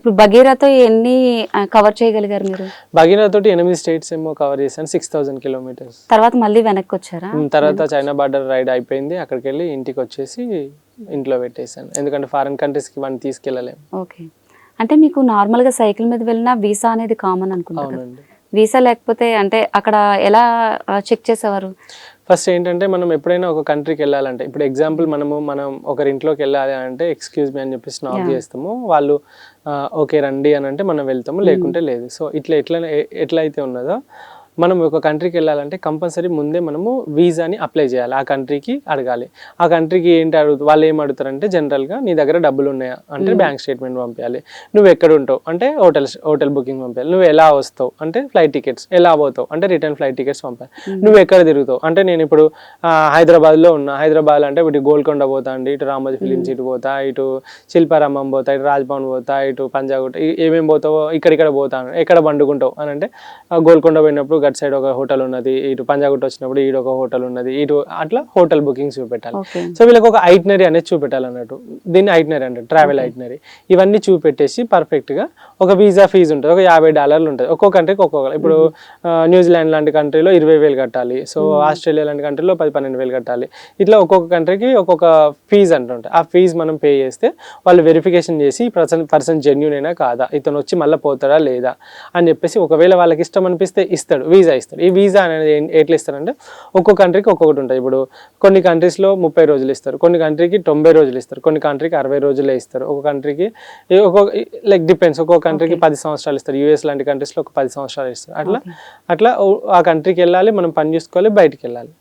ఇప్పుడు బగీరాతో ఎన్ని కవర్ చేయగలిగారు మీరు? భగీరథ తోటి 8 స్టేట్స్ ఏమో కవర్ చేశాను, 6000 కిలోమీటర్స్. తర్వాత మళ్ళీ వెనక్కి వచ్చారా? తర్వాత చైనా బార్డర్ రైడ్ అయిపోయింది, అక్కడికి వెళ్ళి ఇంటికి వచ్చేసి ఇంట్లో పెట్టేశాను, ఎందుకంటే ఫారెన్ కంట్రీస్కి వాడిని తీసుకెళ్ళలేము. ఓకే. అంటే మీకు నార్మల్గా సైకిల్ మీద వెళ్ళినా వీసా అనేది కామన్ అనుకుంటా కదా? అవునండి. వీసా లేకపోతే అంటే అక్కడ ఎలా చెక్ చేసేవారు? ఫస్ట్ ఏంటంటే మనం ఎప్పుడైనా ఒక కంట్రీకి వెళ్ళాలంటే, ఇప్పుడు ఎగ్జాంపుల్ మనం ఒకరి ఇంట్లోకి వెళ్ళాలి అంటే ఎక్స్క్యూజ్ మీ అని చెప్పేసి నాక్ చేస్తాము, వాళ్ళు ఓకే రండి అని అంటే మనం వెళ్తాము, లేకుంటే లేదు. సో ఎట్లా అయితే ఉన్నదో మనం ఒక కంట్రీకి వెళ్ళాలంటే కంపల్సరీ ముందే మనము వీసాని అప్లై చేయాలి, ఆ కంట్రీకి అడగాలి. ఆ కంట్రీకి ఏంటి వాళ్ళు ఏం అడుగుతారంటే జనరల్గా నీ దగ్గర డబ్బులు ఉన్నాయా అంటే బ్యాంక్ స్టేట్మెంట్ పంపించాలి, నువ్వు ఎక్కడ ఉంటావు అంటే హోటల్ బుకింగ్ పంపించాలి, నువ్వు ఎలా వస్తావు అంటే ఫ్లైట్ టికెట్స్, ఎలా పోతావు అంటే రిటర్న్ ఫ్లైట్ టికెట్స్ పంపాలి, నువ్వు ఎక్కడ తిరుగుతావు అంటే నేను ఇప్పుడు హైదరాబాద్లో ఉన్నా, హైదరాబాద్ అంటే ఇటు గోల్కొండ పోతా అండి, ఇటు రామోజీ ఫిలిమ్స్ ఇటు పోతా, ఇటు శిల్పారామం పోతా, ఇటు రాజ్భవన్ పోతా, ఇటు పంజాగుట్ట, ఏమేమి పోతావో ఇక్కడ పోతాను, ఎక్కడ పండుకుంటావు అని అంటే గోల్కొండ పోయినప్పుడు గట్ సైడ్ ఒక హోటల్ ఉన్నది, ఇటు పంజాగుట్ట వచ్చినప్పుడు ఈడు ఒక హోటల్ ఉన్నది, ఇటు అట్లా హోటల్ బుకింగ్స్ చూపెట్టాలి. సో వీళ్ళకి ఒక ఐటినరీ అనేది చూపెట్టాలి అన్నట్టు, దీన్ని ఐటినరీ అంటారు, ట్రావెల్ ఐటినరీ. ఇవన్నీ చూపెట్టేసి పర్ఫెక్ట్ గా ఒక వీసా ఫీజు ఉంటుంది, ఒక $50 ఉంటుంది ఒక్కో కంట్రీకి ఒక్కొక్క. ఇప్పుడు న్యూజిలాండ్ లాంటి కంట్రీలో 20,000 కట్టాలి, సో ఆస్ట్రేలియా లాంటి కంట్రీలో 10-12,000 కట్టాలి. ఇట్లా ఒక్కొక్క కంట్రీకి ఒక్కొక్క ఫీజు అంటుంటాయి. ఆ ఫీజు మనం పే చేస్తే వాళ్ళు వెరిఫికేషన్ చేసి పర్సన్ జెన్యూన్ అయినా కాదా, ఇతను వచ్చి మళ్ళీ పోతాడా లేదా అని చెప్పేసి, ఒకవేళ వాళ్ళకి ఇష్టం అనిపిస్తే ఇస్తాడు, వీసా ఇస్తాడు. ఈ వీసా అనేది ఎట్లా ఇస్తారంటే ఒక్కో కంట్రీకి ఒక్కొక్కటి ఉంటుంది. ఇప్పుడు కొన్ని కంట్రీస్లో 30 రోజులు ఇస్తారు, కొన్ని కంట్రీకి 90 రోజులు ఇస్తారు, కొన్ని కంట్రీకి 60 రోజులే ఇస్తారు, ఒక కంట్రీకి లైక్ డిపెండ్స్, ఒక్కొక్క కంట్రీకి 10 సంవత్సరాలు ఇస్తారు, యూఎస్ లాంటి కంట్రీస్లో ఒక 10 సంవత్సరాలు ఇస్తారు. అట్లా ఆ కంట్రీకి వెళ్ళాలి, మనం పని చేసుకోవాలి, బయటికి వెళ్ళాలి.